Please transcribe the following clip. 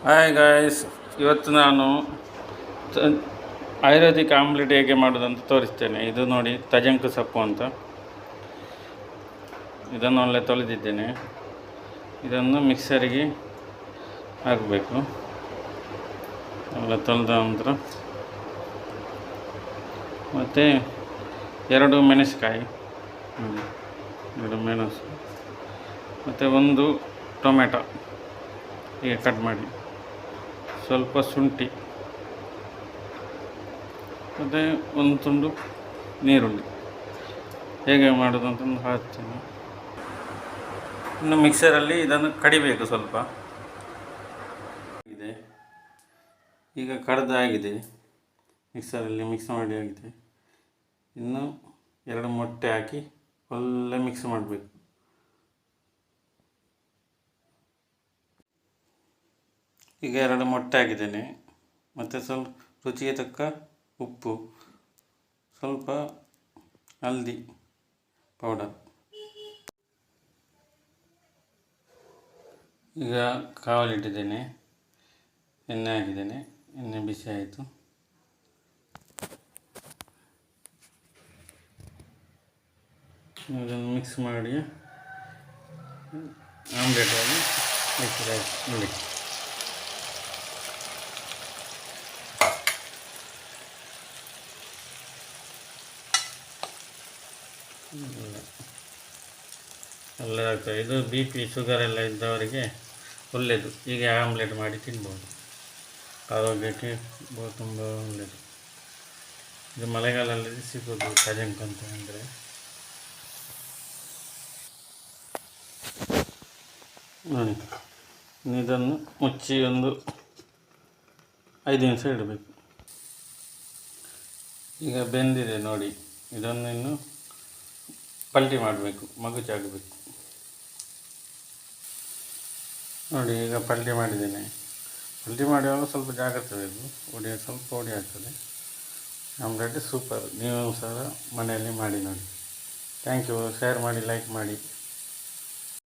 Hi guys, ಇವತ್ತು ನಾನು ತ- ಆಯುರ್ವೇದಿಕ್ ಆಮ್ಲೆಟ್ ಹೇಗೆ ಮಾಡೋದಂತ ತೋರಿಸ್ತೇನೆ. ಇದು ನೋಡಿ, ತಜಂಕು ಸೊಪ್ಪು ಅಂತ. ಇದನ್ನು ಒಳ್ಳೆ ತೊಳೆದಿದ್ದೇನೆ. ಇದನ್ನು ಮಿಕ್ಸರಿಗೆ ಹಾಕಬೇಕು. ಎಲ್ಲ ತೊಳೆದ ನಂತರ ಮತ್ತು 2 ಮೆಣಸಿನಕಾಯಿ, ನೋಡಿ 2 ಮೆಣಸು, ಮತ್ತು 1 ಟೊಮೆಟೊ ಹೀಗೆ ಕಟ್ ಮಾಡಿ, ಸ್ವಲ್ಪ ಶುಂಠಿ, ಮತ್ತು 1 ತುಂಡು ನೀರುಳ್ಳಿ. ಹೇಗೆ ಮಾಡೋದು ಅಂತಂದು ಹಾಕ್ತೀನಿ. ಇನ್ನು ಮಿಕ್ಸರಲ್ಲಿ ಇದನ್ನು ಕಡಿಬೇಕು. ಸ್ವಲ್ಪ ಇದೆ, ಈಗ ಕಡ್ದಾಗಿದೆ. ಮಿಕ್ಸರಲ್ಲಿ ಮಿಕ್ಸ್ ಮಾಡಿ ಆಗಿದೆ. ಇನ್ನು 2 ಮೊಟ್ಟೆ ಹಾಕಿ ಒಳ್ಳೆ ಮಿಕ್ಸ್ ಮಾಡಬೇಕು. ಈಗ 2 ಮೊಟ್ಟೆ ಹಾಕಿದ್ದೇನೆ. ಮತ್ತು ಸ್ವಲ್ಪ ರುಚಿಗೆ ತಕ್ಕ ಉಪ್ಪು, ಸ್ವಲ್ಪ ಹಲ್ದಿ ಪೌಡರ್. ಈಗ ಕಾವಲಿಟ್ಟಿದ್ದೇನೆ, ಎಣ್ಣೆ ಹಾಕಿದ್ದೇನೆ. ಎಣ್ಣೆ ಬಿಸಿ ಆಯಿತು. ಇದನ್ನು ಮಿಕ್ಸ್ ಮಾಡಿ ಆಮ್ಲೆಟ್ ಆಗಿ ಮಿಕ್ಸ್ ಆಯಿತು ನೋಡಿ. ಒಳ್ಳೆಯದಾಗ್ತದೆ. ಇದು BP ಶುಗರ್ ಎಲ್ಲ ಇದ್ದವರಿಗೆ ಒಳ್ಳೆಯದು. ಹೀಗೆ ಆಮ್ಲೆಟ್ ಮಾಡಿ ತಿನ್ಬೋದು. ಆರೋಗ್ಯಕ್ಕೆ ತುಂಬ ಒಳ್ಳೆಯದು. ಇದು ಮಳೆಗಾಲದಲ್ಲಿ ಸಿಗೋದು ತಜಂಕ್ ಅಂತ ಅಂದರೆ. ನೋಡಿ, ಇದನ್ನು ಮುಚ್ಚಿ ಒಂದು 5 ನಿಮಿಷ ಇಡಬೇಕು. ಈಗ ಬೆಂದಿದೆ ನೋಡಿ. ಇದನ್ನು ಇನ್ನು ಪಲ್ಟಿ ಮಾಡಬೇಕು, ಮಗುಚಾಗಬೇಕು ನೋಡಿ. ಈಗ ಪಲ್ಟಿ ಮಾಡಿದ್ದೇನೆ. ಪಲ್ಟಿ ಮಾಡುವಾಗ ಸ್ವಲ್ಪ ಜಾಗ್ರತೆ ಬೇಕು. ಸ್ವಲ್ಪ ಹೊಡಿ ಆಗ್ತದೆ. Omelette super. ನೀವು ಸಹ ಮನೆಯಲ್ಲಿ ಮಾಡಿ ನೋಡಿ. Thank you. ಶೇರ್ ಮಾಡಿ, ಲೈಕ್ ಮಾಡಿ.